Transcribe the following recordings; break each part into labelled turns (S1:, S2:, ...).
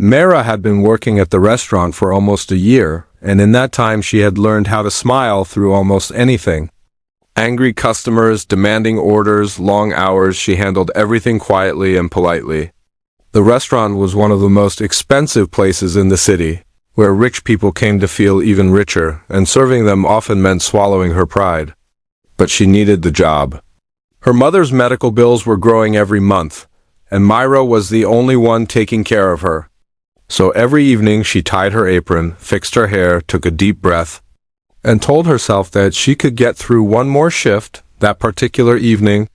S1: Mara had been working at the restaurant for almost a year, and in that time she had learned how to smile through almost anything. Angry customers, demanding orders, long hours, she handled everything quietly and politely. The restaurant was one of the most expensive places in the city, where rich people came to feel even richer, and serving them often meant swallowing her pride. But she needed the job. Her mother's medical bills were growing every month, and Myra was the only one taking care of her. So every evening she tied her apron, fixed her hair, took a deep breath, and told herself that she could get through one more shift that particular evening.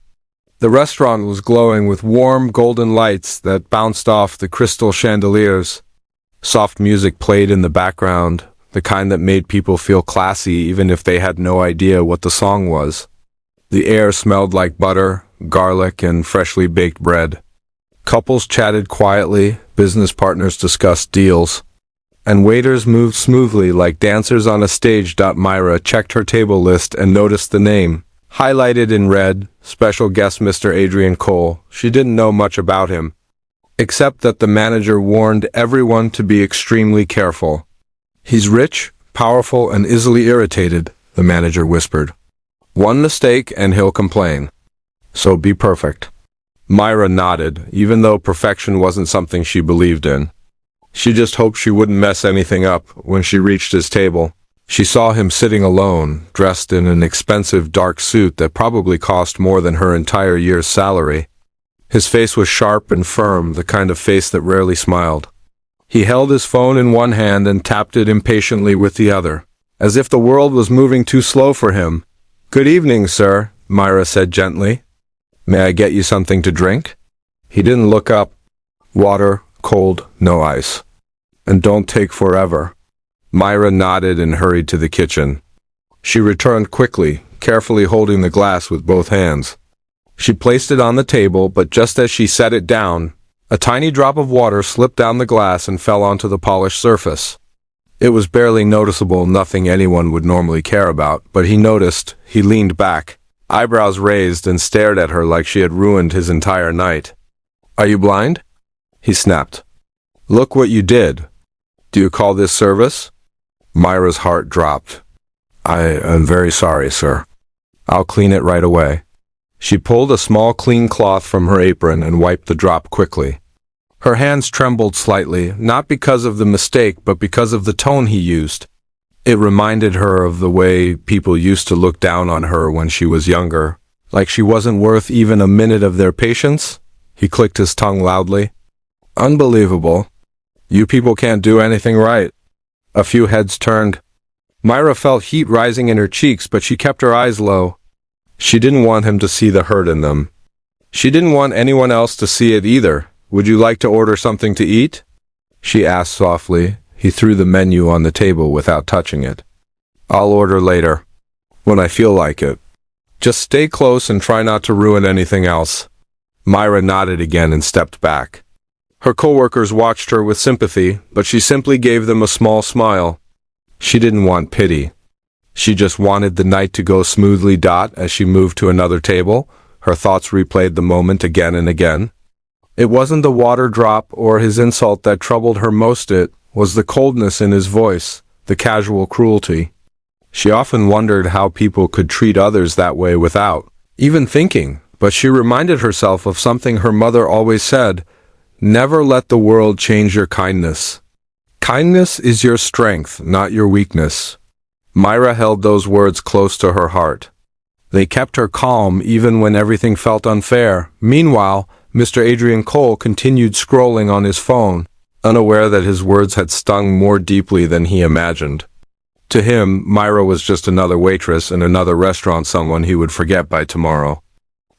S1: The restaurant was glowing with warm golden lights that bounced off the crystal chandeliers. Soft music played in the background, the kind that made people feel classy even if they had no idea what the song was. The air smelled like butter, garlic, and freshly baked bread. Couples chatted quietly, business partners discussed deals, and waiters moved smoothly like dancers on a stage. Myra checked her table list and noticed the name, highlighted in red, special guest Mr. Adrian Cole. She didn't know much about him, except that the manager warned everyone to be extremely careful. "He's rich, powerful, and easily irritated," the manager whispered. "One mistake and he'll complain. So be perfect." Myra nodded, even though perfection wasn't something she believed in. She just hoped she wouldn't mess anything up. When she reached his table, she saw him sitting alone, dressed in an expensive dark suit that probably cost more than her entire year's salary. His face was sharp and firm, the kind of face that rarely smiled. He held his phone in one hand and tapped it impatiently with the other, as if the world was moving too slow for him. "Good evening, sir," Myra said gently. "May I get you something to drink?" He didn't look up. "Water, cold, no ice. And don't take forever." Myra nodded and hurried to the kitchen. She returned quickly, carefully holding the glass with both hands. She placed it on the table, but just as she set it down, a tiny drop of water slipped down the glass and fell onto the polished surface. It was barely noticeable, nothing anyone would normally care about, but he noticed. He leaned back, eyebrows raised, and stared at her like she had ruined his entire night. "Are you blind?" he snapped. "Look what you did. Do you call this service?" Myra's heart dropped. "I am very sorry, sir. I'll clean it right away." She pulled a small clean cloth from her apron and wiped the drop quickly. Her hands trembled slightly, not because of the mistake, but because of the tone he used. It reminded her of the way people used to look down on her when she was younger, like she wasn't worth even a minute of their patience. He clicked his tongue loudly. "Unbelievable. You people can't do anything right." A few heads turned. Myra felt heat rising in her cheeks, but she kept her eyes low. She didn't want him to see the hurt in them. She didn't want anyone else to see it either. "Would you like to order something to eat?" she asked softly. He threw the menu on the table without touching it. "I'll order later, when I feel like it. Just stay close and try not to ruin anything else." Myra nodded again and stepped back. Her coworkers watched her with sympathy, but she simply gave them a small smile. She didn't want pity. She just wanted the night to go smoothly. As she moved to another table, her thoughts replayed the moment again and again. It wasn't the water drop or his insult that troubled her most, it was the coldness in his voice, the casual cruelty. She often wondered how people could treat others that way without even thinking, but she reminded herself of something her mother always said: "Never let the world change your kindness. Kindness is your strength, not your weakness." Myra held those words close to her heart. They kept her calm even when everything felt unfair. Meanwhile, Mr. Adrian Cole continued scrolling on his phone, unaware that his words had stung more deeply than he imagined. To him, Myra was just another waitress in another restaurant, someone he would forget by tomorrow.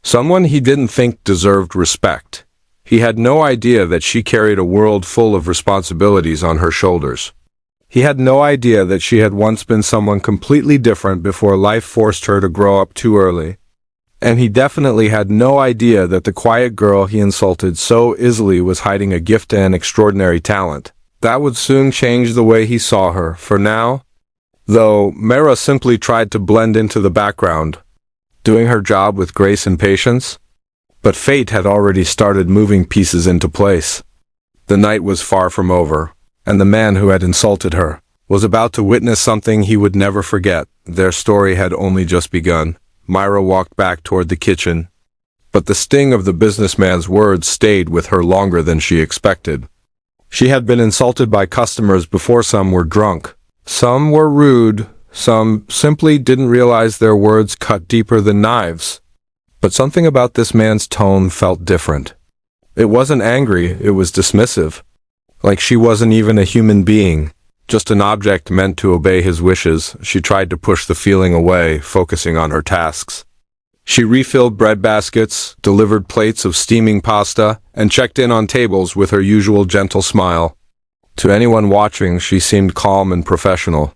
S1: Someone he didn't think deserved respect. He had no idea that she carried a world full of responsibilities on her shoulders. He had no idea that she had once been someone completely different before life forced her to grow up too early. And he definitely had no idea that the quiet girl he insulted so easily was hiding a gift and extraordinary talent. That would soon change the way he saw her. For now, though, Myra simply tried to blend into the background, doing her job with grace and patience. But fate had already started moving pieces into place. The night was far from over, and the man who had insulted her was about to witness something he would never forget. Their story had only just begun. Myra walked back toward the kitchen, but the sting of the businessman's words stayed with her longer than she expected. She had been insulted by customers before. Some were drunk, some were rude, some simply didn't realize their words cut deeper than knives. But something about this man's tone felt different. It wasn't angry, it was dismissive. Like she wasn't even a human being, just an object meant to obey his wishes. She tried to push the feeling away, focusing on her tasks. She refilled bread baskets, delivered plates of steaming pasta, and checked in on tables with her usual gentle smile. To anyone watching, she seemed calm and professional.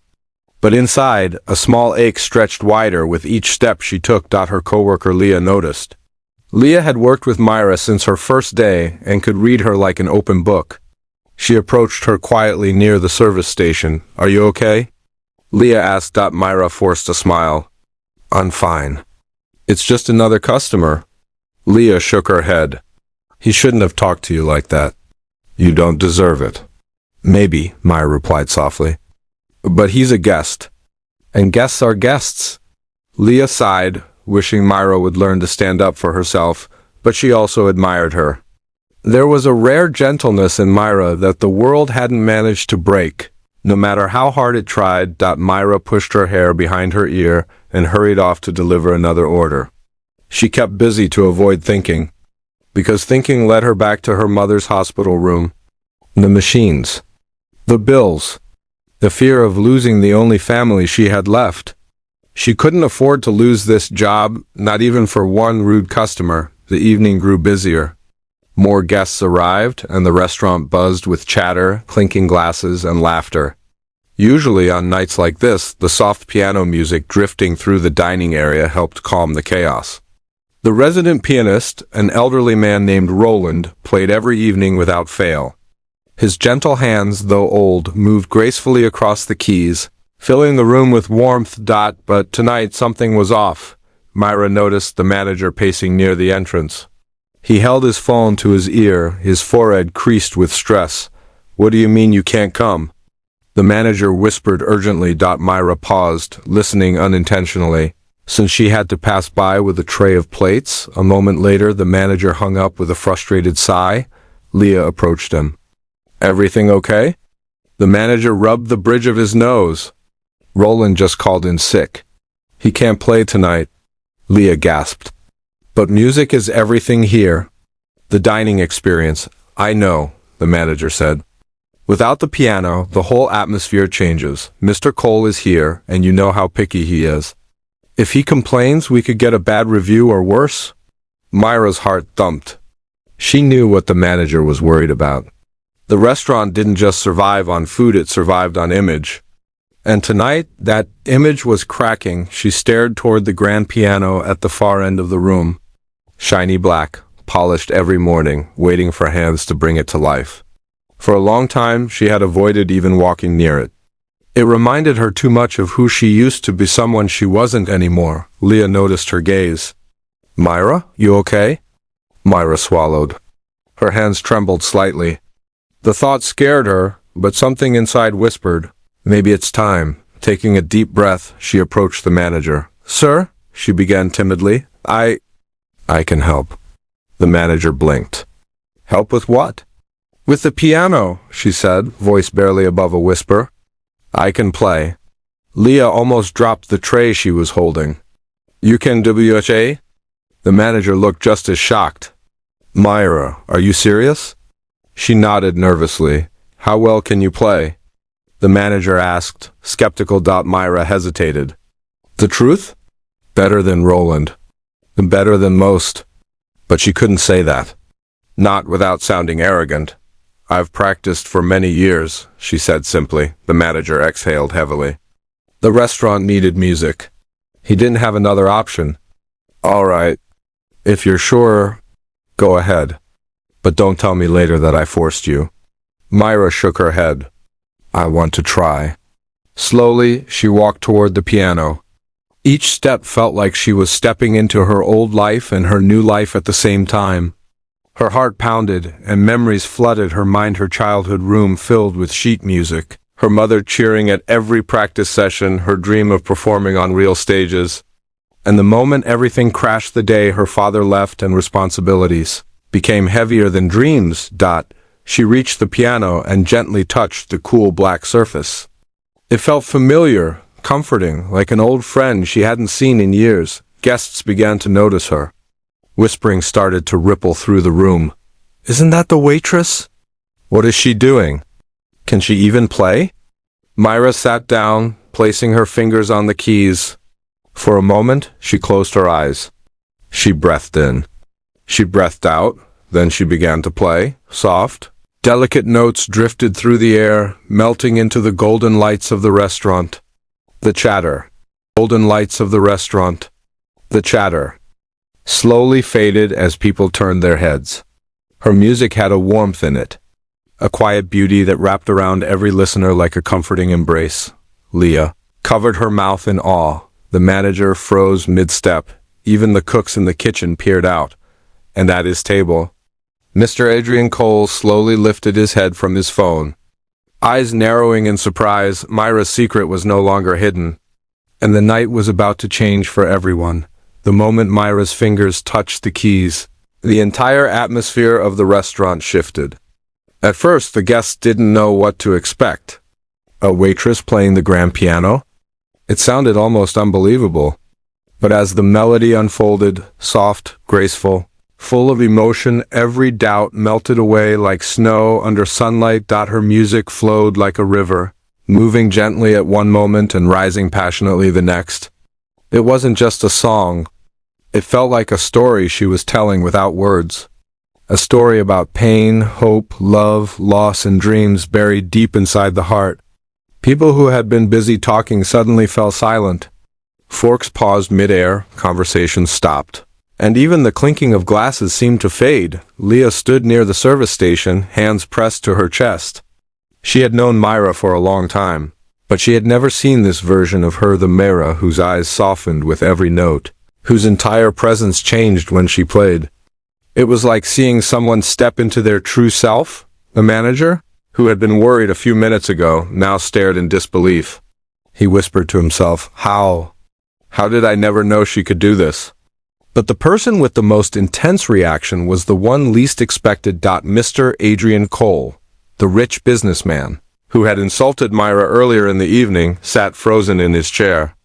S1: But inside, a small ache stretched wider with each step she took. Her coworker Leah noticed. Leah had worked with Myra since her first day and could read her like an open book. She approached her quietly near the service station. "Are you okay?" Leah asked. Myra forced a smile. "I'm fine. It's just another customer." Leah shook her head. "He shouldn't have talked to you like that. You don't deserve it." "Maybe," Myra replied softly. "But he's a guest. And guests are guests." Leah sighed, wishing Myra would learn to stand up for herself, but she also admired her. There was a rare gentleness in Myra that the world hadn't managed to break, no matter how hard it tried. Myra pushed her hair behind her ear and hurried off to deliver another order. She kept busy to avoid thinking, because thinking led her back to her mother's hospital room. The machines, the bills, the fear of losing the only family she had left. She couldn't afford to lose this job, not even for one rude customer. The evening grew busier. More guests arrived, and the restaurant buzzed with chatter, clinking glasses, and laughter. Usually on nights like this, the soft piano music drifting through the dining area helped calm the chaos. The resident pianist, an elderly man named Roland, played every evening without fail. His gentle hands, though old, moved gracefully across the keys, filling the room with warmth. But tonight something was off. Myra noticed the manager pacing near the entrance. He held his phone to his ear, his forehead creased with stress. "What do you mean you can't come?" The manager whispered urgently. Myra paused, listening unintentionally, since she had to pass by with a tray of plates. A moment later, the manager hung up with a frustrated sigh. Leah approached him. "Everything okay?" The manager rubbed the bridge of his nose. "Roland just called in sick. He can't play tonight." Leah gasped. "But music is everything here. The dining experience." "I know," the manager said. "Without the piano, the whole atmosphere changes. Mr. Cole is here, and you know how picky he is. If he complains, we could get a bad review or worse." Myra's heart thumped. She knew what the manager was worried about. The restaurant didn't just survive on food, it survived on image. And tonight, that image was cracking. She stared toward the grand piano at the far end of the room. Shiny black, polished every morning, waiting for hands to bring it to life. For a long time, she had avoided even walking near it. It reminded her too much of who she used to be, someone she wasn't anymore. Leah noticed her gaze. "Myra, you okay?" Myra swallowed. Her hands trembled slightly. The thought scared her, but something inside whispered, "Maybe it's time." Taking a deep breath, she approached the manager. "Sir?" she began timidly. I can help." The manager blinked. "Help with what?" "With the piano," she said, voice barely above a whisper. "I can play." Leah almost dropped the tray she was holding. "You can WHA?" The manager looked just as shocked. "Myra, are you serious?" She nodded nervously. "How well can you play?" The manager asked, skeptical. Myra hesitated. "The truth?" "Better than Roland. Better than most." But she couldn't say that. Not without sounding arrogant. "I've practiced for many years," she said simply. The manager exhaled heavily. The restaurant needed music. He didn't have another option. "All right. If you're sure, go ahead. But don't tell me later that I forced you." Myra shook her head. "I want to try." Slowly, she walked toward the piano. Each step felt like she was stepping into her old life and her new life at the same time. Her heart pounded, and memories flooded her mind, her childhood room filled with sheet music, her mother cheering at every practice session, her dream of performing on real stages. And the moment everything crashed, the day her father left and responsibilities became heavier than dreams. She reached the piano and gently touched the cool black surface. It felt familiar, comforting, like an old friend she hadn't seen in years. Guests began to notice her. Whispering started to ripple through the room. "Isn't that the waitress? What is she doing? Can she even play?" Myra sat down, placing her fingers on the keys. For a moment, she closed her eyes. She breathed in. She breathed out, then she began to play, soft. Delicate notes drifted through the air, melting into the golden lights of the restaurant. The chatter. Golden lights of the restaurant. The chatter slowly faded as people turned their heads. Her music had a warmth in it, a quiet beauty that wrapped around every listener like a comforting embrace. Leah covered her mouth in awe. The manager froze mid-step. Even the cooks in the kitchen peered out. And at his table, Mr. Adrian Cole slowly lifted his head from his phone. Eyes narrowing in surprise, Myra's secret was no longer hidden. And the night was about to change for everyone. The moment Myra's fingers touched the keys, the entire atmosphere of the restaurant shifted. At first, the guests didn't know what to expect. A waitress playing the grand piano? It sounded almost unbelievable. But as the melody unfolded, soft, graceful, full of emotion, every doubt melted away like snow under sunlight. Her music flowed like a river, moving gently at one moment and rising passionately the next. It wasn't just a song. It felt like a story she was telling without words. A story about pain, hope, love, loss, and dreams buried deep inside the heart. People who had been busy talking suddenly fell silent. Forks paused mid-air, conversations stopped. And even the clinking of glasses seemed to fade. Leah stood near the service station, hands pressed to her chest. She had known Myra for a long time, but she had never seen this version of her, the Myra whose eyes softened with every note, whose entire presence changed when she played. It was like seeing someone step into their true self. The manager, who had been worried a few minutes ago, now stared in disbelief. He whispered to himself, How did I never know she could do this? But the person with the most intense reaction was the one least expected. Mr. Adrian Cole, the rich businessman, who had insulted Myra earlier in the evening, sat frozen in his chair.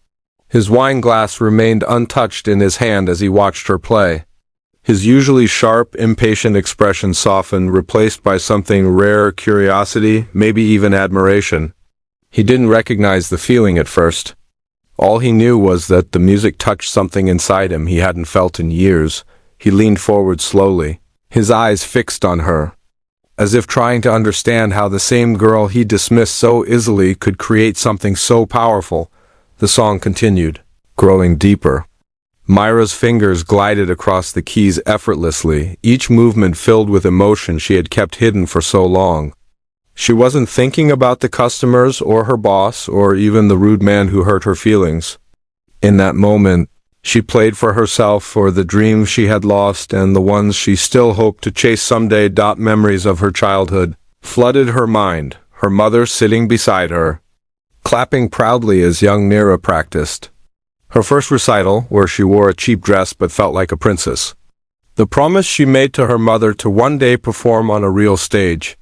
S1: His wine glass remained untouched in his hand as he watched her play. His usually sharp, impatient expression softened, replaced by something rare, curiosity, maybe even admiration. He didn't recognize the feeling at first. All he knew was that the music touched something inside him he hadn't felt in years. He leaned forward slowly, his eyes fixed on her, as if trying to understand how the same girl he dismissed so easily could create something so powerful. The song continued, growing deeper. Myra's fingers glided across the keys effortlessly, each movement filled with emotion she had kept hidden for so long. She wasn't thinking about the customers or her boss or even the rude man who hurt her feelings. In that moment, she played for herself, for the dreams she had lost and the ones she still hoped to chase someday. Memories of her childhood flooded her mind, her mother sitting beside her, clapping proudly as young Myra practiced. Her first recital, where she wore a cheap dress but felt like a princess. The promise she made to her mother to one day perform on a real stage.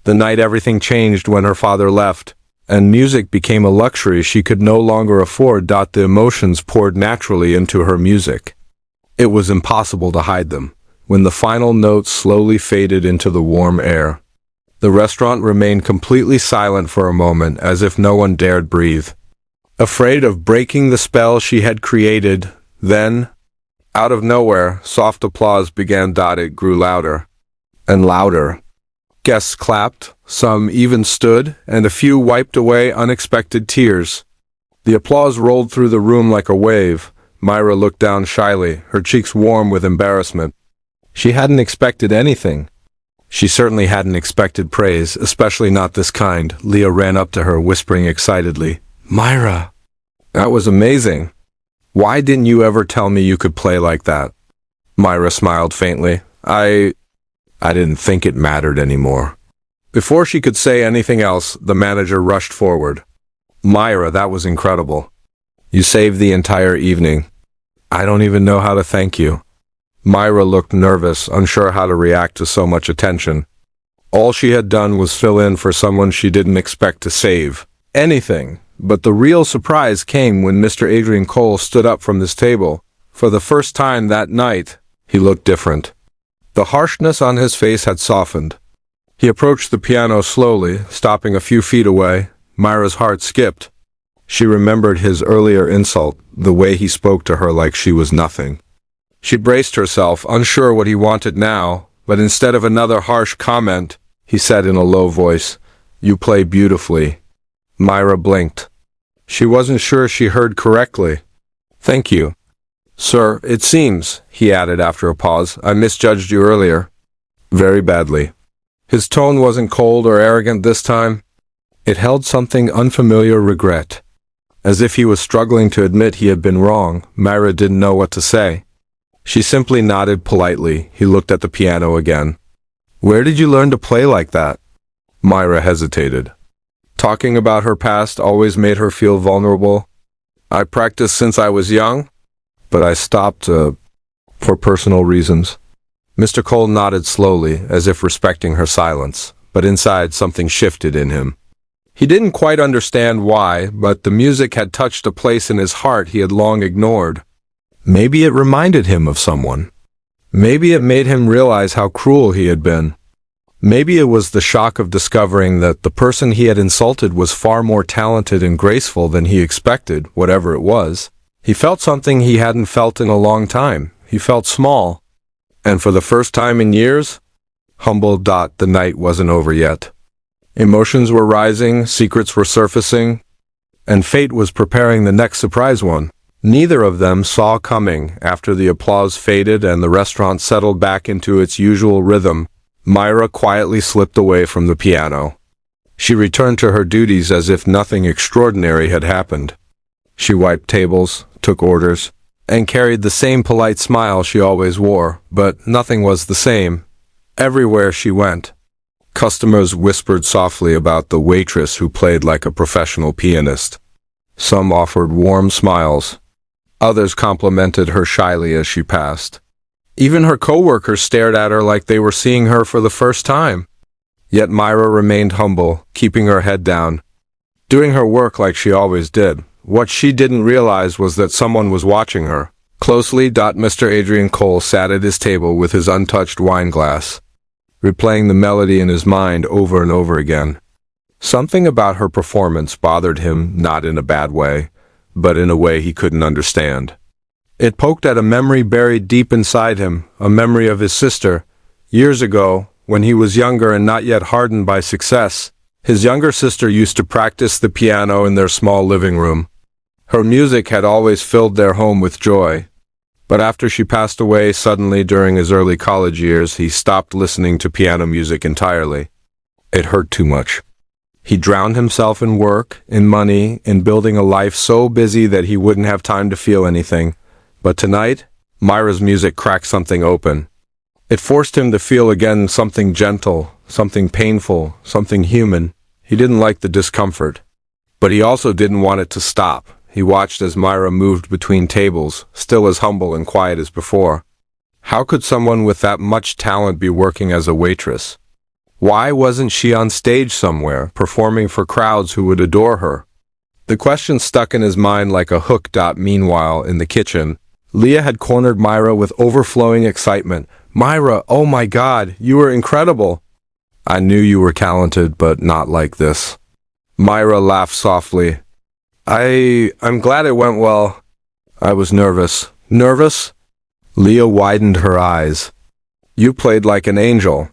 S1: The night everything changed when her father left, and music became a luxury she could no longer afford. The emotions poured naturally into her music. It was impossible to hide them. When the final notes slowly faded into the warm air, the restaurant remained completely silent for a moment, as if no one dared breathe, afraid of breaking the spell she had created. Then, out of nowhere, soft applause began. It grew louder and louder. Guests clapped, some even stood, and a few wiped away unexpected tears. The applause rolled through the room like a wave. Myra looked down shyly, her cheeks warm with embarrassment. She hadn't expected anything. She certainly hadn't expected praise, especially not this kind. Leah ran up to her, whispering excitedly, Myra, that was amazing. Why didn't you ever tell me you could play like that? Myra smiled faintly. I didn't think it mattered anymore. Before she could say anything else, the manager rushed forward. Myra, that was incredible. You saved the entire evening. I don't even know how to thank you. Myra looked nervous, unsure how to react to so much attention. All she had done was fill in for someone she didn't expect to save anything. But the real surprise came when Mr. Adrian Cole stood up from this table. For the first time that night, he looked different. The harshness on his face had softened. He approached the piano slowly, stopping a few feet away. Myra's heart skipped. She remembered his earlier insult, the way he spoke to her like she was nothing. She braced herself, unsure what he wanted now, but instead of another harsh comment, he said in a low voice, "You play beautifully." Myra blinked. She wasn't sure she heard correctly. "Thank you." "Sir, it seems," he added after a pause, "I misjudged you earlier." "Very badly." His tone wasn't cold or arrogant this time. It held something unfamiliar regret. As if he was struggling to admit he had been wrong, Myra didn't know what to say. She simply nodded politely. He looked at the piano again. "Where did you learn to play like that?" Myra hesitated. Talking about her past always made her feel vulnerable. "I practiced since I was young, but I stopped for personal reasons." Mr. Cole nodded slowly, as if respecting her silence, but inside something shifted in him. He didn't quite understand why, but the music had touched a place in his heart he had long ignored. Maybe it reminded him of someone. Maybe it made him realize how cruel he had been. Maybe it was the shock of discovering that the person he had insulted was far more talented and graceful than he expected, whatever it was. He felt something he hadn't felt in a long time. He felt small. And for the first time in years, humble. The night wasn't over yet. Emotions were rising, secrets were surfacing, and fate was preparing the next surprise one. Neither of them saw coming. After the applause faded and the restaurant settled back into its usual rhythm, Myra quietly slipped away from the piano. She returned to her duties as if nothing extraordinary had happened. She wiped tables, took orders, and carried the same polite smile she always wore, but nothing was the same. Everywhere she went, customers whispered softly about the waitress who played like a professional pianist. Some offered warm smiles. Others complimented her shyly as she passed. Even her coworkers stared at her like they were seeing her for the first time. Yet Myra remained humble, keeping her head down, doing her work like she always did. What she didn't realize was that someone was watching her closely. Mr. Adrian Cole sat at his table with his untouched wine glass, replaying the melody in his mind over and over again. Something about her performance bothered him, not in a bad way, but in a way he couldn't understand. It poked at a memory buried deep inside him, a memory of his sister. Years ago, when he was younger and not yet hardened by success, his younger sister used to practice the piano in their small living room. Her music had always filled their home with joy. But after she passed away suddenly during his early college years, he stopped listening to piano music entirely. It hurt too much. He drowned himself in work, in money, in building a life so busy that he wouldn't have time to feel anything. But tonight, Myra's music cracked something open. It forced him to feel again something gentle, something painful, something human. He didn't like the discomfort, but he also didn't want it to stop. He watched as Myra moved between tables, still as humble and quiet as before. How could someone with that much talent be working as a waitress? Why wasn't she on stage somewhere, performing for crowds who would adore her? The question stuck in his mind like a hook. Meanwhile, in the kitchen, Leah had cornered Myra with overflowing excitement. "Myra, oh my God, you were incredible." "I knew you were talented, but not like this." Myra laughed softly. I'm glad it went well. I was nervous." "Nervous?" Leah widened her eyes. "You played like an angel."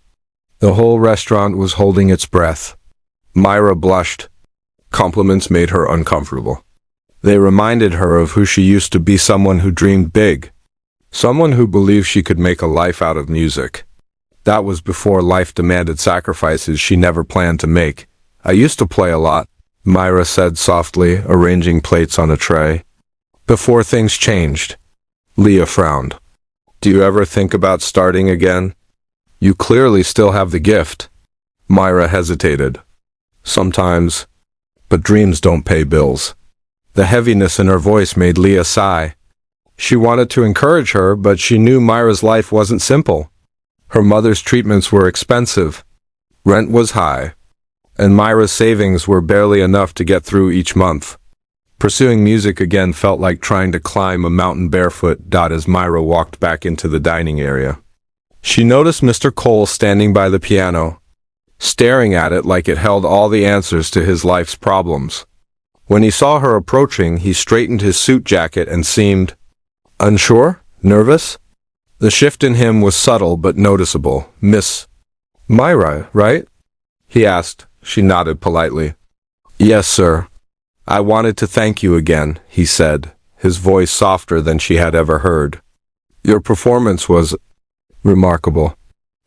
S1: The whole restaurant was holding its breath. Myra blushed. Compliments made her uncomfortable. They reminded her of who she used to be, someone who dreamed big. Someone who believed she could make a life out of music. That was before life demanded sacrifices she never planned to make. "I used to play a lot," Myra said softly, arranging plates on a tray. "Before things changed." Leah frowned. "Do you ever think about starting again?" You clearly still have the gift. Myra hesitated. Sometimes, but dreams don't pay bills. The heaviness in her voice made Leah sigh. She wanted to encourage her, but she knew Myra's life wasn't simple. Her mother's treatments were expensive. Rent was high, and Myra's savings were barely enough to get through each month. Pursuing music again felt like trying to climb a mountain barefoot. As Myra walked back into the dining area, she noticed Mr. Cole standing by the piano, staring at it like it held all the answers to his life's problems. When he saw her approaching, he straightened his suit jacket and seemed unsure, nervous. The shift in him was subtle but noticeable. "Miss Myra, right?" he asked. She nodded politely. "Yes, sir. I wanted to thank you again," he said, his voice softer than she had ever heard. "Your performance was remarkable."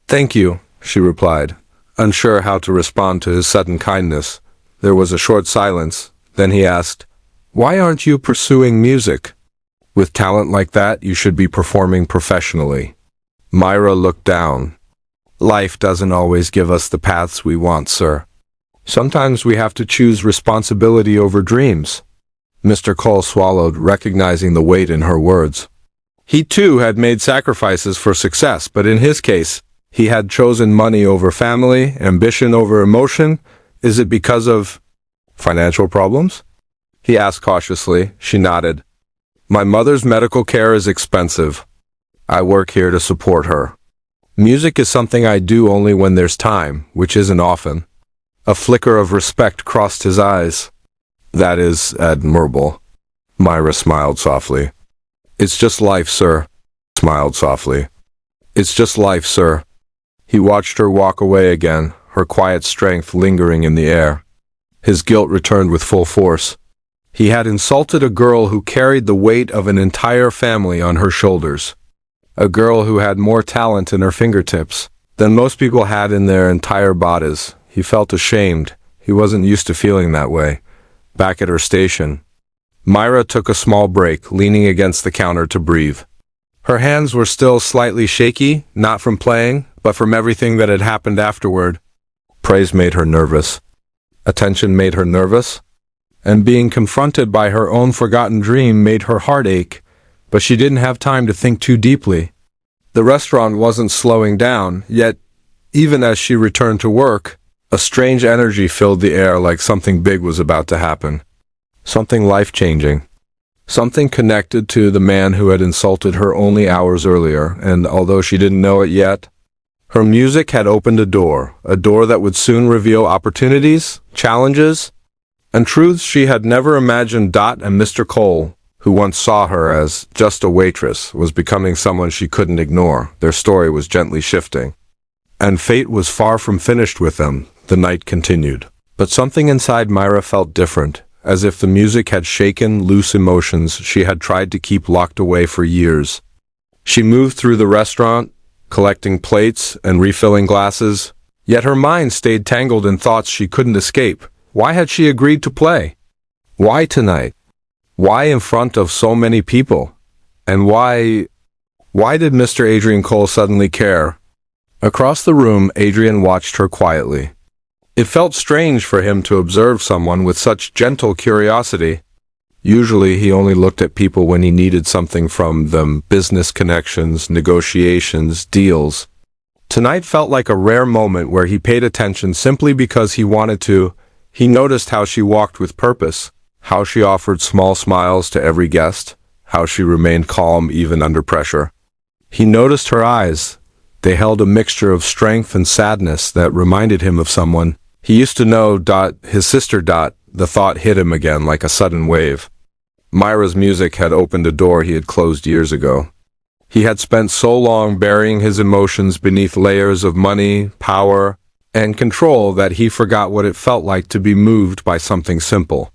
S1: "Thank you," she replied, unsure how to respond to his sudden kindness. There was a short silence. Then he asked, "Why aren't you pursuing music? With talent like that, you should be performing professionally." Myra looked down. "Life doesn't always give us the paths we want, sir. Sometimes we have to choose responsibility over dreams." Mr. Cole swallowed, recognizing the weight in her words. He too had made sacrifices for success, but in his case, he had chosen money over family, ambition over emotion. "Is it because of financial problems?" he asked cautiously. She nodded. "My mother's medical care is expensive. I work here to support her. Music is something I do only when there's time, which isn't often." A flicker of respect crossed his eyes. "That is admirable." Myra smiled softly. "It's just life, sir." Smiled softly. "It's just life, sir." He watched her walk away again, her quiet strength lingering in the air. His guilt returned with full force. He had insulted a girl who carried the weight of an entire family on her shoulders. A girl who had more talent in her fingertips than most people had in their entire bodies. He felt ashamed. He wasn't used to feeling that way. Back at her station, Myra took a small break, leaning against the counter to breathe. Her hands were still slightly shaky, not from playing, but from everything that had happened afterward. Praise made her nervous. Attention made her nervous. And being confronted by her own forgotten dream made her heart ache, but she didn't have time to think too deeply. The restaurant wasn't slowing down, yet even as she returned to work, a strange energy filled the air, like something big was about to happen. Something life-changing. Something connected to the man who had insulted her only hours earlier, and although she didn't know it yet, her music had opened a door that would soon reveal opportunities, challenges, and truths she had never imagined. And Mr. Cole, who once saw her as just a waitress, was becoming someone she couldn't ignore. Their story was gently shifting. And fate was far from finished with them. The night continued. But something inside Myra felt different, as if the music had shaken loose emotions she had tried to keep locked away for years. She moved through the restaurant, collecting plates and refilling glasses, yet her mind stayed tangled in thoughts she couldn't escape. Why had she agreed to play? Why tonight? Why in front of so many people? And why did Mr. Adrian Cole suddenly care? Across the room, Adrian watched her quietly. It felt strange for him to observe someone with such gentle curiosity. Usually he only looked at people when he needed something from them: business connections, negotiations, deals. Tonight felt like a rare moment where he paid attention simply because he wanted to. He noticed how she walked with purpose, how she offered small smiles to every guest, how she remained calm even under pressure. He noticed her eyes. They held a mixture of strength and sadness that reminded him of someone he used to know. His sister. The thought hit him again like a sudden wave. Myra's music had opened a door he had closed years ago. He had spent so long burying his emotions beneath layers of money, power, and control that he forgot what it felt like to be moved by something simple.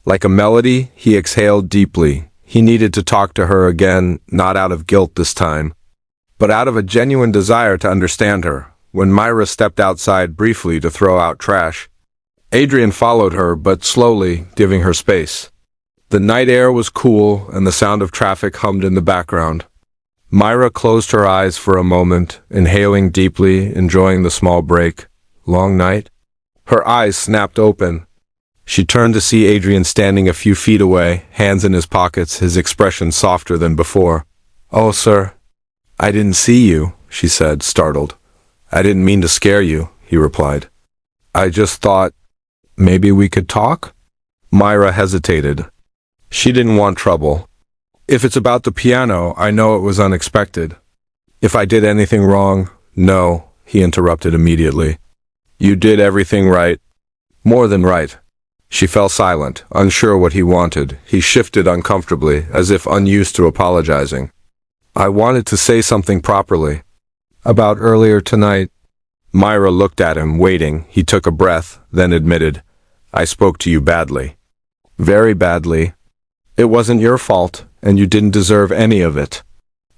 S1: Like a melody, he exhaled deeply. He needed to talk to her again, not out of guilt this time, but out of a genuine desire to understand her. When Myra stepped outside briefly to throw out trash, Adrian followed her, but slowly, giving her space. The night air was cool, and the sound of traffic hummed in the background. Myra closed her eyes for a moment, inhaling deeply, enjoying the small break. Long night? Her eyes snapped open. She turned to see Adrian standing a few feet away, hands in his pockets, his expression softer than before. "Oh, sir, I didn't see you," she said, startled. "I didn't mean to scare you," he replied. "I just thought maybe we could talk?" Myra hesitated. She didn't want trouble. "If it's about the piano, I know it was unexpected. If I did anything wrong—" "No," he interrupted immediately. "You did everything right. More than right." She fell silent, unsure what he wanted. He shifted uncomfortably, as if unused to apologizing. "I wanted to say something properly. About earlier tonight." Myra looked at him, waiting. He took a breath, then admitted, "I spoke to you badly. Very badly. It wasn't your fault, and you didn't deserve any of it."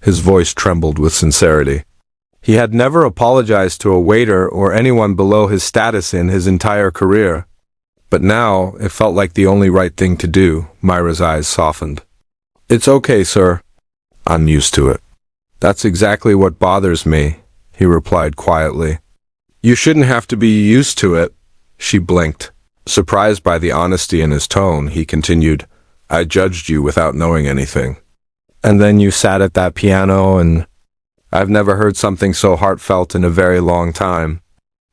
S1: His voice trembled with sincerity. He had never apologized to a waiter or anyone below his status in his entire career. But now, it felt like the only right thing to do. Myra's eyes softened. "It's okay, sir. I'm used to it." "That's exactly what bothers me," he replied quietly. "You shouldn't have to be used to it." She blinked. Surprised by the honesty in his tone, he continued, "I judged you without knowing anything. And then you sat at that piano and I've never heard something so heartfelt in a very long time."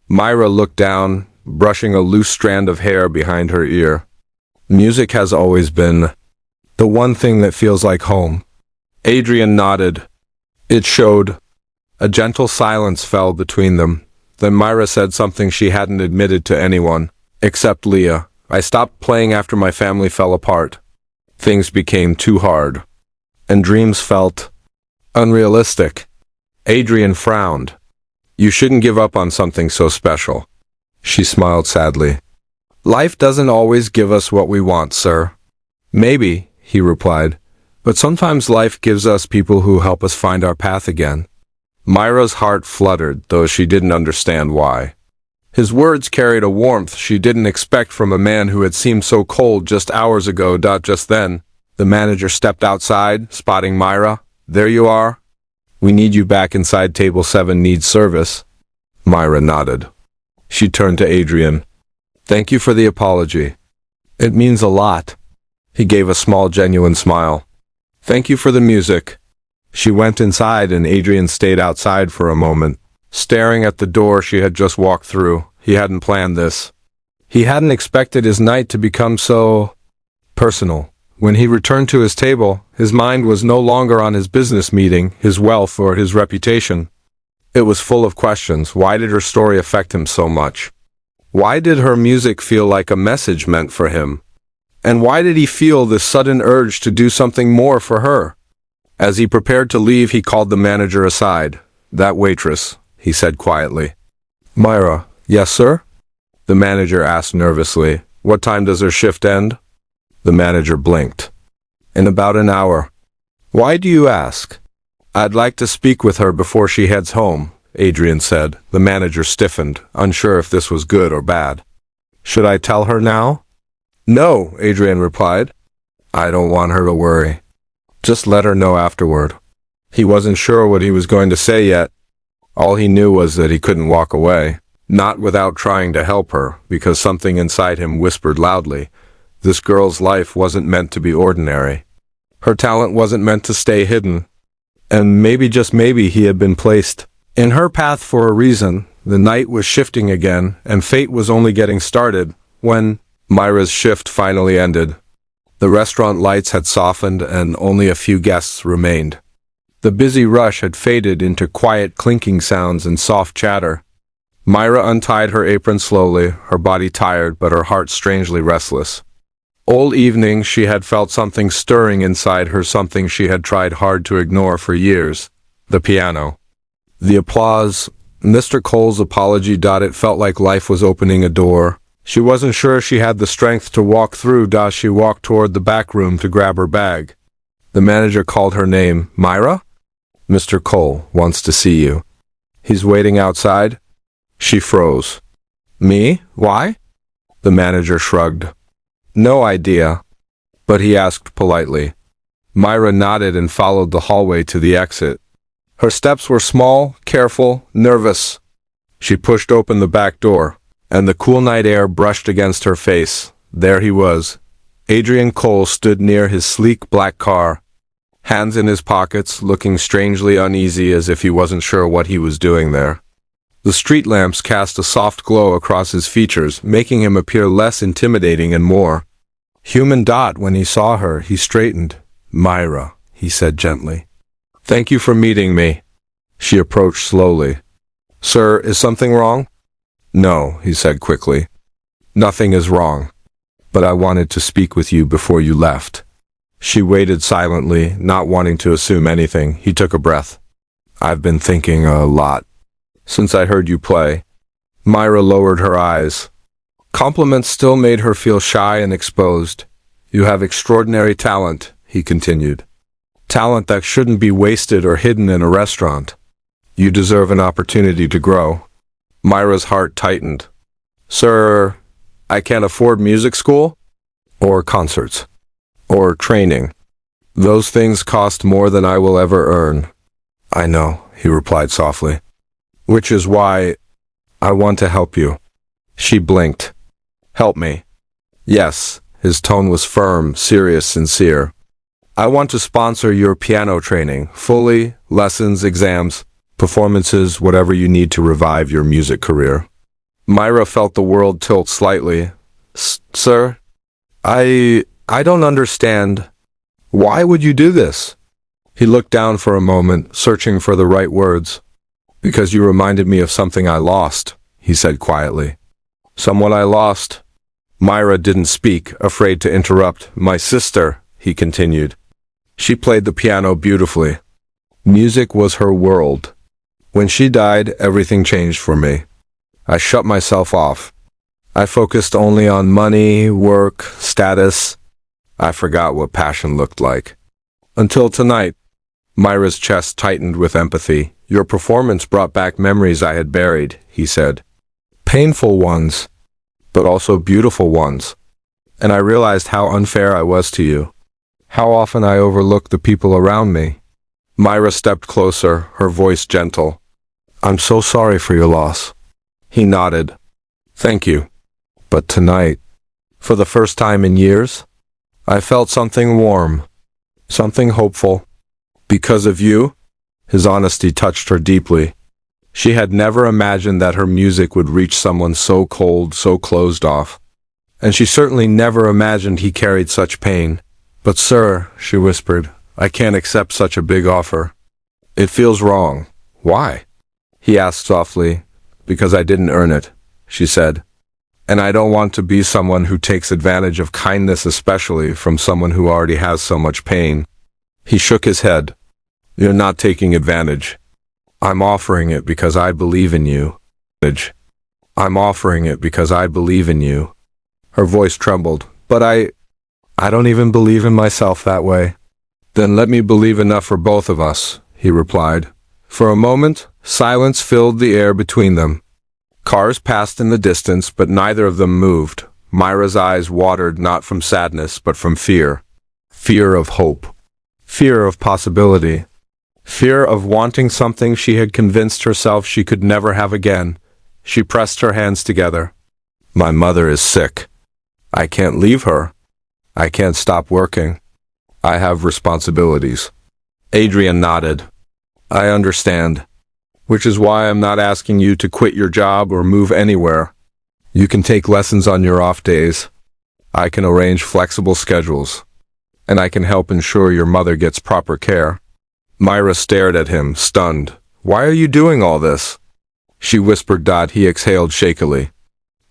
S1: Myra looked down, brushing a loose strand of hair behind her ear. "Music has always been the one thing that feels like home." Adrian nodded. It showed. A gentle silence fell between them. Then Myra said something she hadn't admitted to anyone, except Leah. "I stopped playing after my family fell apart. Things became too hard. And dreams felt unrealistic." Adrian frowned. "You shouldn't give up on something so special." She smiled sadly. "Life doesn't always give us what we want, sir." "Maybe," he replied, "but sometimes life gives us people who help us find our path again." Myra's heart fluttered, though she didn't understand why. His words carried a warmth she didn't expect from a man who had seemed so cold just hours ago. Just then, the manager stepped outside, spotting Myra. "There you are. We need you back inside. Table 7 needs service." Myra nodded. She turned to Adrian. "Thank you for the apology. It means a lot." He gave a small, genuine smile. "Thank you for the music." She went inside and Adrian stayed outside for a moment, staring at the door she had just walked through. He hadn't planned this. He hadn't expected his night to become so personal. When he returned to his table, his mind was no longer on his business meeting, his wealth, or his reputation. It was full of questions. Why did her story affect him so much? Why did her music feel like a message meant for him? And why did he feel this sudden urge to do something more for her? As he prepared to leave, he called the manager aside. "That waitress," he said quietly. "Myra." "Yes, sir?" the manager asked nervously. "What time does her shift end?" The manager blinked. "In about an hour." "Why do you ask?" "I'd like to speak with her before she heads home," Adrian said. The manager stiffened, unsure if this was good or bad. "Should I tell her now?" "No," Adrian replied. "I don't want her to worry. Just let her know afterward." He wasn't sure what he was going to say yet. All he knew was that he couldn't walk away, not without trying to help her, because something inside him whispered loudly, this girl's life wasn't meant to be ordinary. Her talent wasn't meant to stay hidden. And maybe, just maybe, he had been placed in her path for a reason. The night was shifting again, and fate was only getting started when Myra's shift finally ended. The restaurant lights had softened and only a few guests remained. The busy rush had faded into quiet clinking sounds and soft chatter. Myra untied her apron slowly, her body tired but her heart strangely restless. All evening she had felt something stirring inside her, something she had tried hard to ignore for years. The piano. The applause. Mr. Cole's apology. It felt like life was opening a door. She wasn't sure she had the strength to walk through. She walked toward the back room to grab her bag. The manager called her name. "Myra?" "Mr. Cole wants to see you. He's waiting outside." She froze. "Me? Why?" The manager shrugged. "No idea." But he asked politely. Myra nodded and followed the hallway to the exit. Her steps were small, careful, nervous. She pushed open the back door, and the cool night air brushed against her face. There he was. Adrian Cole stood near his sleek black car, hands in his pockets, looking strangely uneasy as if he wasn't sure what he was doing there. The street lamps cast a soft glow across his features, making him appear less intimidating and more human. When he saw her, he straightened. "Myra," he said gently. "Thank you for meeting me." She approached slowly. "Sir, is something wrong?" "No," he said quickly. "Nothing is wrong. But I wanted to speak with you before you left." She waited silently, not wanting to assume anything. He took a breath. "I've been thinking a lot since I heard you play." Myra lowered her eyes. Compliments still made her feel shy and exposed. "You have extraordinary talent," he continued. "Talent that shouldn't be wasted or hidden in a restaurant. You deserve an opportunity to grow." Myra's heart tightened. "Sir, I can't afford music school? Or concerts? Or training? Those things cost more than I will ever earn." "I know," he replied softly. "Which is why I want to help you." She blinked. "Help me?" "Yes." His tone was firm, serious, sincere. "I want to sponsor your piano training, fully, lessons, exams, performances, whatever you need to revive your music career." Myra felt the world tilt slightly. "Sir, I don't understand. Why would you do this?" He looked down for a moment, searching for the right words. "Because you reminded me of something I lost," he said quietly. "Someone I lost." Myra didn't speak, afraid to interrupt. "My sister," he continued. "She played the piano beautifully. Music was her world. When she died, everything changed for me. I shut myself off. I focused only on money, work, status. I forgot what passion looked like. Until tonight." Myra's chest tightened with empathy. "Your performance brought back memories I had buried," he said. "Painful ones, but also beautiful ones. And I realized how unfair I was to you. How often I overlooked the people around me." Myra stepped closer, her voice gentle. "I'm so sorry for your loss." He nodded. "Thank you. But tonight, for the first time in years, I felt something warm, something hopeful. Because of you?" His honesty touched her deeply. She had never imagined that her music would reach someone so cold, so closed off. And she certainly never imagined he carried such pain. "But sir," she whispered, "I can't accept such a big offer. It feels wrong." "Why?" he asked softly. "Because I didn't earn it," she said. "And I don't want to be someone who takes advantage of kindness, especially from someone who already has so much pain." He shook his head. "You're not taking advantage. I'm offering it because I believe in you. I'm offering it because I believe in you." Her voice trembled. "But I don't even believe in myself that way." "Then let me believe enough for both of us," he replied. For a moment, silence filled the air between them. Cars passed in the distance, but neither of them moved. Myra's eyes watered not from sadness, but from fear. Fear of hope. Fear of possibility. Fear of wanting something she had convinced herself she could never have again. She pressed her hands together. "My mother is sick. I can't leave her. I can't stop working. I have responsibilities." Adrian nodded. "I understand. Which is why I'm not asking you to quit your job or move anywhere. You can take lessons on your off days. I can arrange flexible schedules. And I can help ensure your mother gets proper care." Myra stared at him, stunned. "Why are you doing all this?" She whispered. He exhaled shakily.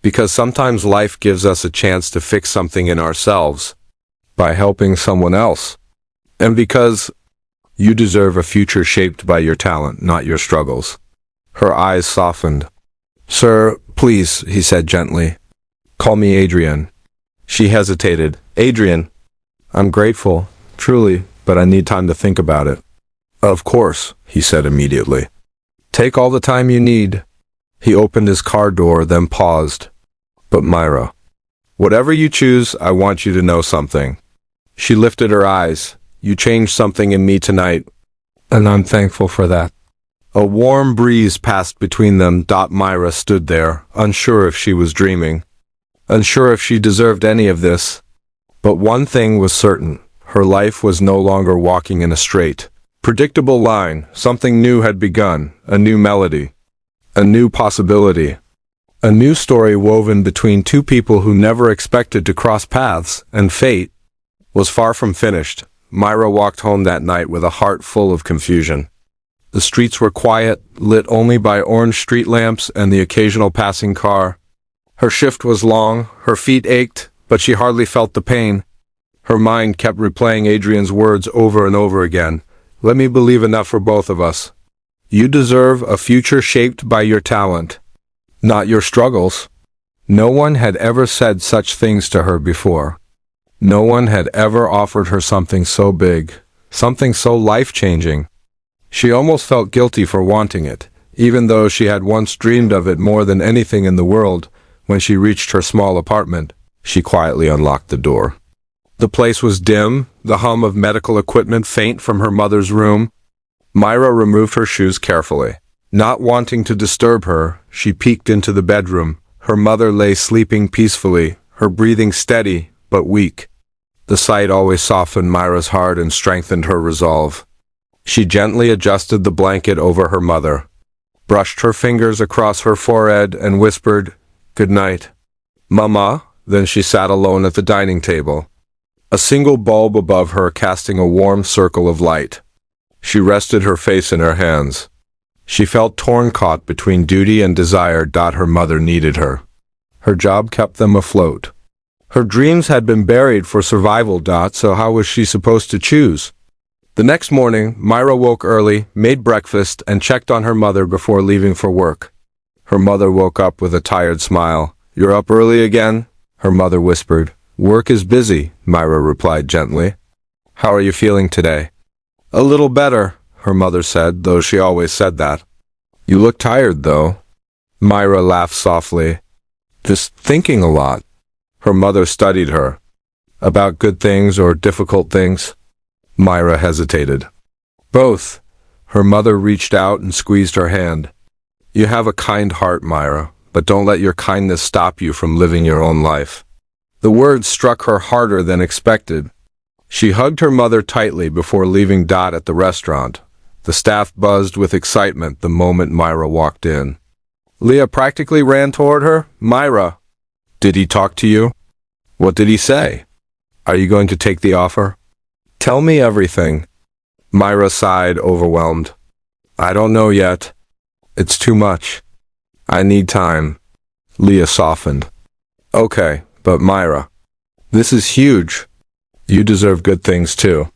S1: "Because sometimes life gives us a chance to fix something in ourselves by helping someone else. And because you deserve a future shaped by your talent, not your struggles." Her eyes softened. "Sir, please," he said gently. "Call me Adrian." She hesitated. "Adrian." "I'm grateful, truly, but I need time to think about it." "Of course," he said immediately. "Take all the time you need." He opened his car door, then paused. "But Myra, whatever you choose, I want you to know something." She lifted her eyes. "You changed something in me tonight, and I'm thankful for that." A warm breeze passed between them. Myra stood there, unsure if she was dreaming, unsure if she deserved any of this. But one thing was certain, her life was no longer walking in a straight, predictable line. Something new had begun, a new melody, a new possibility, a new story woven between two people who never expected to cross paths, and fate was far from finished. Myra walked home that night with a heart full of confusion. The streets were quiet, lit only by orange street lamps and the occasional passing car. Her shift was long, her feet ached, but she hardly felt the pain. Her mind kept replaying Adrian's words over and over again. Let me believe enough for both of us. You deserve a future shaped by your talent, not your struggles. No one had ever said such things to her before. No one had ever offered her something so big, something so life-changing. She almost felt guilty for wanting it, even though she had once dreamed of it more than anything in the world. When she reached her small apartment, she quietly unlocked the door. The place was dim, the hum of medical equipment faint from her mother's room. Myra removed her shoes carefully. Not wanting to disturb her, she peeked into the bedroom. Her mother lay sleeping peacefully, her breathing steady but weak. The sight always softened Myra's heart and strengthened her resolve. She gently adjusted the blanket over her mother, brushed her fingers across her forehead, and whispered, "Good night, Mama." Then she sat alone at the dining table, a single bulb above her casting a warm circle of light. She rested her face in her hands. She felt torn, caught between duty and desire. Her mother needed her. Her job kept them afloat. Her dreams had been buried for survival. So how was she supposed to choose? The next morning, Myra woke early, made breakfast, and checked on her mother before leaving for work. Her mother woke up with a tired smile. "You're up early again?" her mother whispered. "Work is busy," Myra replied gently. "How are you feeling today?" "A little better," her mother said, though she always said that. "You look tired, though." Myra laughed softly. "Just thinking a lot." Her mother studied her. "About good things or difficult things?" Myra hesitated. "Both." Her mother reached out and squeezed her hand. "You have a kind heart, Myra, but don't let your kindness stop you from living your own life." The words struck her harder than expected. She hugged her mother tightly before leaving. At the restaurant, the staff buzzed with excitement the moment Myra walked in. Leah practically ran toward her. "Myra, did he talk to you? What did he say? Are you going to take the offer? Tell me everything." Myra sighed, overwhelmed. "I don't know yet. It's too much. I need time." Leah softened. "Okay, but Myra, this is huge. You deserve good things too."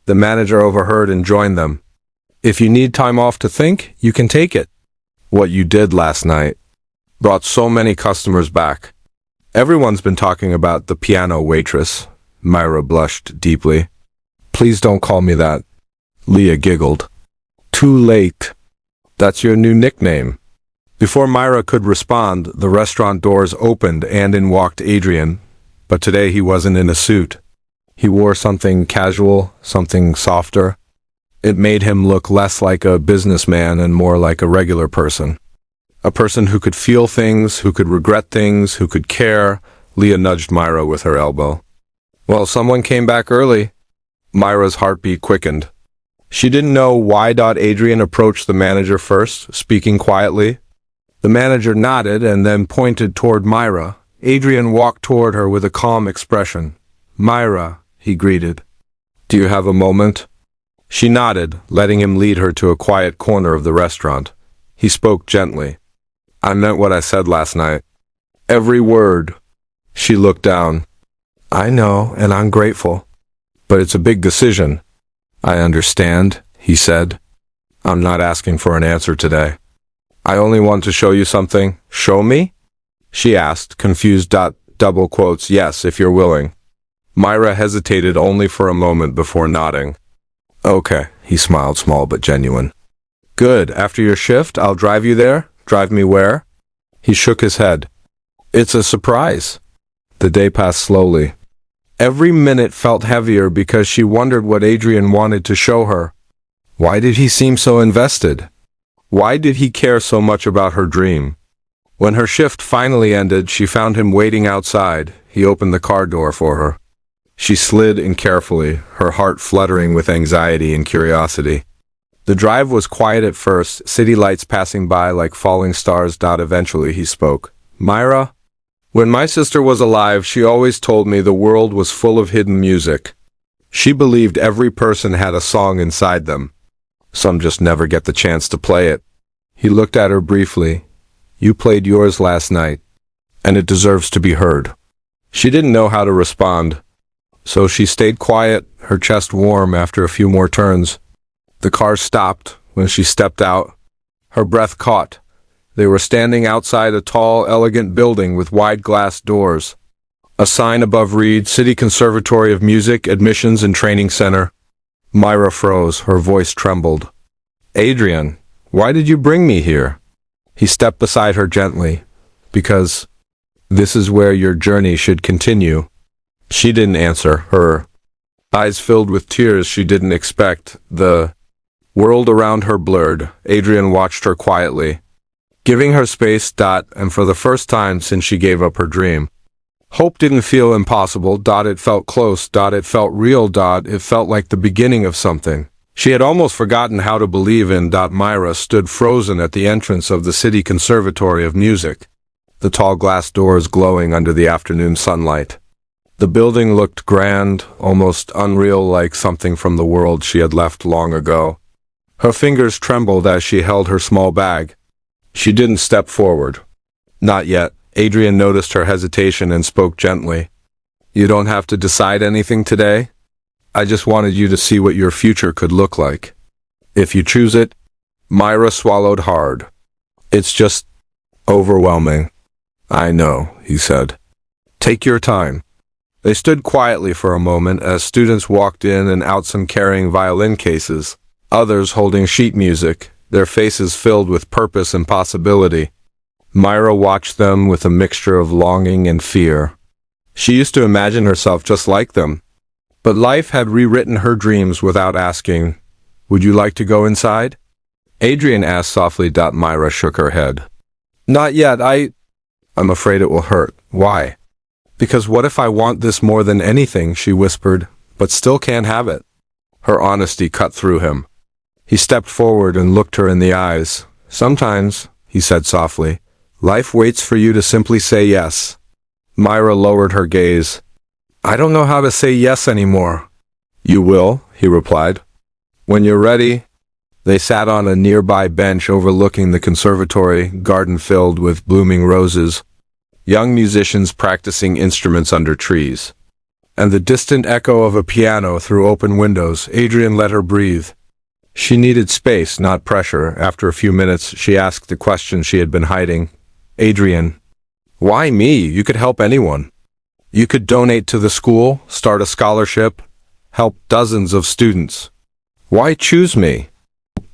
S1: The manager overheard and joined them. "If you need time off to think, you can take it. What you did last night brought so many customers back. Everyone's been talking about the piano waitress." Myra blushed deeply. "Please don't call me that." Leah giggled. "Too late. That's your new nickname." Before Myra could respond, the restaurant doors opened and in walked Adrian, but today he wasn't in a suit. He wore something casual, something softer. It made him look less like a businessman and more like a regular person. A person who could feel things, who could regret things, who could care. Leah nudged Myra with her elbow. "Well, someone came back early." Myra's heartbeat quickened. She didn't know why. Adrian approached the manager first, speaking quietly. The manager nodded and then pointed toward Myra. Adrian walked toward her with a calm expression. "Myra," he greeted. "Do you have a moment?" She nodded, letting him lead her to a quiet corner of the restaurant. He spoke gently. "I meant what I said last night. Every word." She looked down. "I know, and I'm grateful. But it's a big decision." "I understand," he said. "I'm not asking for an answer today. I only want to show you something." "Show me?" she asked, confused. Double quotes, "Yes, if you're willing." Myra hesitated only for a moment before nodding. "Okay," he smiled, small but genuine. "Good. After your shift, I'll drive you there." "Drive me where?" He shook his head. "It's a surprise." The day passed slowly. Every minute felt heavier because she wondered what Adrian wanted to show her. Why did he seem so invested? Why did he care so much about her dream? When her shift finally ended, she found him waiting outside. He opened the car door for her. She slid in carefully, her heart fluttering with anxiety and curiosity. The drive was quiet at first, city lights passing by like falling stars. Eventually he spoke. Myra? When my sister was alive, she always told me the world was full of hidden music. She believed every person had a song inside them. Some just never get the chance to play it. He looked at her briefly. You played yours last night, and it deserves to be heard. She didn't know how to respond, so she stayed quiet, her chest warm after a few more turns. The car stopped when she stepped out. Her breath caught. They were standing outside a tall, elegant building with wide glass doors. A sign above read, City Conservatory of Music, Admissions and Training Center. Myra froze, her voice trembled. Adrian, why did you bring me here? He stepped beside her gently. Because this is where your journey should continue. She didn't answer, her eyes filled with tears she didn't expect. The world around her blurred. Adrian watched her quietly, giving her space. And for the first time since she gave up her dream, hope didn't feel impossible. It felt close. It felt real. It felt like the beginning of something she had almost forgotten how to believe in. Myra stood frozen at the entrance of the City Conservatory of Music, the tall glass doors glowing under the afternoon sunlight. The building looked grand, almost unreal, like something from the world she had left long ago. Her fingers trembled as she held her small bag. She didn't step forward. Not yet. Adrian noticed her hesitation and spoke gently. You don't have to decide anything today. I just wanted you to see what your future could look like. If you choose it. Myra swallowed hard. It's just overwhelming. I know, he said. Take your time. They stood quietly for a moment as students walked in and out, some carrying violin cases, others holding sheet music, their faces filled with purpose and possibility. Myra watched them with a mixture of longing and fear. She used to imagine herself just like them, but life had rewritten her dreams without asking, Would you like to go inside? Adrian asked softly. Myra shook her head. Not yet, I'm afraid it will hurt. Why? Because what if I want this more than anything, she whispered, but still can't have it. Her honesty cut through him. He stepped forward and looked her in the eyes. Sometimes, he said softly, life waits for you to simply say yes. Myra lowered her gaze. I don't know how to say yes anymore. You will, he replied. When you're ready. They sat on a nearby bench overlooking the conservatory, garden filled with blooming roses, young musicians practicing instruments under trees, and the distant echo of a piano through open windows. Adrian let her breathe. She needed space, not pressure. After a few minutes, she asked the question she had been hiding. Adrian, why me? You could help anyone. You could donate to the school, start a scholarship, help dozens of students. Why choose me?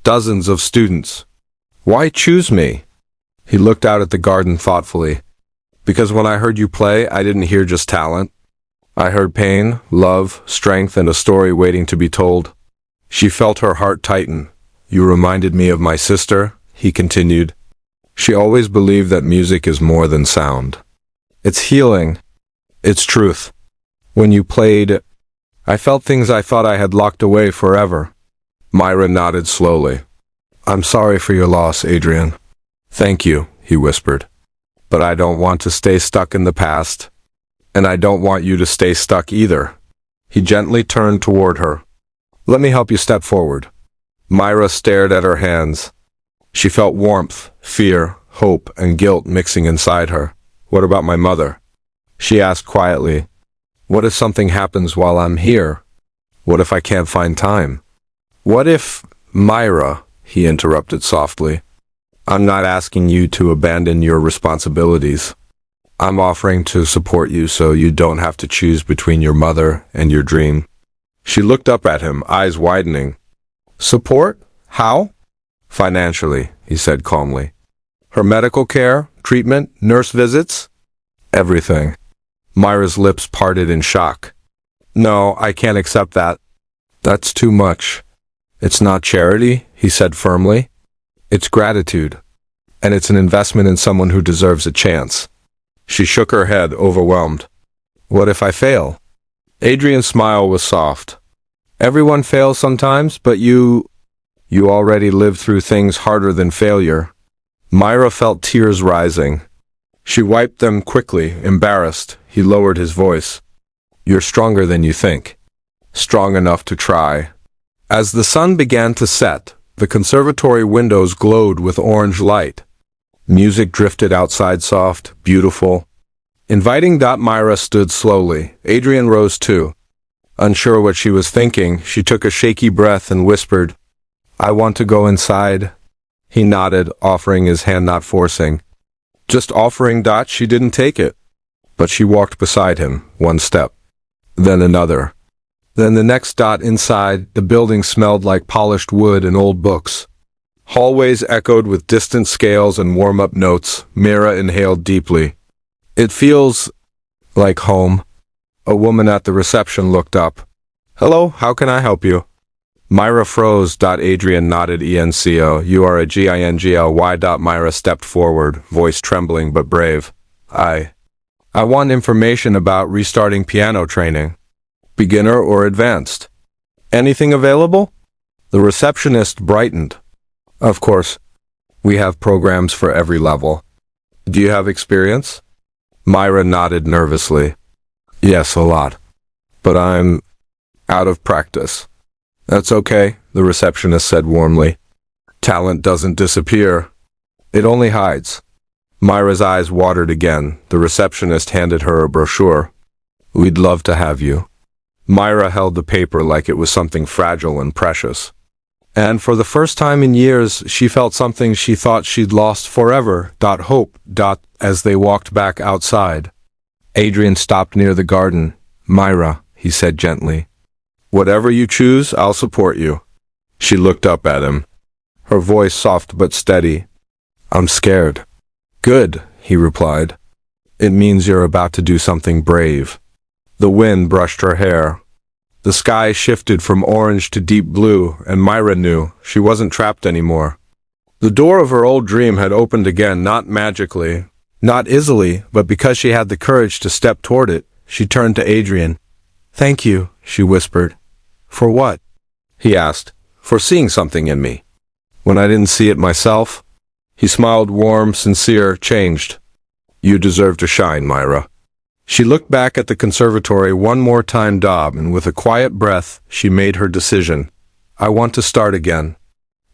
S1: Dozens of students. Why choose me? He looked out at the garden thoughtfully. Because when I heard you play, I didn't hear just talent. I heard pain, love, strength, and a story waiting to be told. She felt her heart tighten. You reminded me of my sister, he continued. She always believed that music is more than sound. It's healing. It's truth. When you played, I felt things I thought I had locked away forever. Myra nodded slowly. I'm sorry for your loss, Adrian. Thank you, he whispered. But I don't want to stay stuck in the past. And I don't want you to stay stuck either. He gently turned toward her. Let me help you step forward. Myra stared at her hands. She felt warmth, fear, hope, and guilt mixing inside her. What about my mother? She asked quietly. What if something happens while I'm here? What if I can't find time? What if, Myra, he interrupted softly, I'm not asking you to abandon your responsibilities. I'm offering to support you so you don't have to choose between your mother and your dream. She looked up at him, eyes widening. Support? How? Financially, he said calmly. Her medical care, treatment, nurse visits? Everything. Myra's lips parted in shock. No, I can't accept that. That's too much. It's not charity, he said firmly. It's gratitude. And it's an investment in someone who deserves a chance. She shook her head, overwhelmed. What if I fail? Adrian's smile was soft. Everyone fails sometimes, but you already lived through things harder than failure. Myra felt tears rising. She wiped them quickly, embarrassed. He lowered his voice. You're stronger than you think. Strong enough to try. As the sun began to set, the conservatory windows glowed with orange light. Music drifted outside, soft, beautiful. Inviting. Myra stood slowly. Adrian rose too. Unsure what she was thinking, she took a shaky breath and whispered, I want to go inside. He nodded, offering his hand, not forcing. Just offering. She didn't take it. But she walked beside him, one step. Then another. Then the next. Inside, the building smelled like polished wood and old books. Hallways echoed with distant scales and warm-up notes. Myra inhaled deeply. It feels like home. A woman at the reception looked up. Hello, how can I help you? Myra froze. Adrian nodded. ENCO, you are a GINGLY. Myra stepped forward, voice trembling but brave. I want information about restarting piano training. Beginner or advanced? Anything available? The receptionist brightened. Of course. We have programs for every level. Do you have experience? Myra nodded nervously. Yes, a lot. But I'm out of practice. That's okay, the receptionist said warmly. Talent doesn't disappear. It only hides. Myra's eyes watered again. The receptionist handed her a brochure. We'd love to have you. Myra held the paper like it was something fragile and precious. And for the first time in years, she felt something she thought she'd lost forever. Hope. As they walked back outside. Adrian stopped near the garden. Myra, he said gently. Whatever you choose, I'll support you. She looked up at him. Her voice soft but steady. I'm scared. Good, he replied. It means you're about to do something brave. The wind brushed her hair. The sky shifted from orange to deep blue, and Myra knew she wasn't trapped anymore. The door of her old dream had opened again, not magically, not easily, but because she had the courage to step toward it. She turned to Adrian. Thank you, she whispered. For what? He asked. For seeing something in me. When I didn't see it myself. He smiled, warm, sincere, changed. You deserve to shine, Myra. She looked back at the conservatory one more time, and with a quiet breath, she made her decision. I want to start again.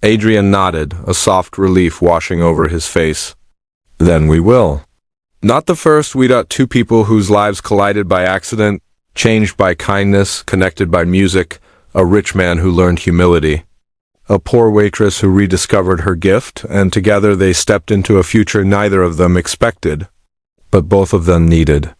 S1: Adrian nodded, a soft relief washing over his face. Then we will. Not the first. Two people whose lives collided by accident, changed by kindness, connected by music, a rich man who learned humility, a poor waitress who rediscovered her gift, and together they stepped into a future neither of them expected, but both of them needed.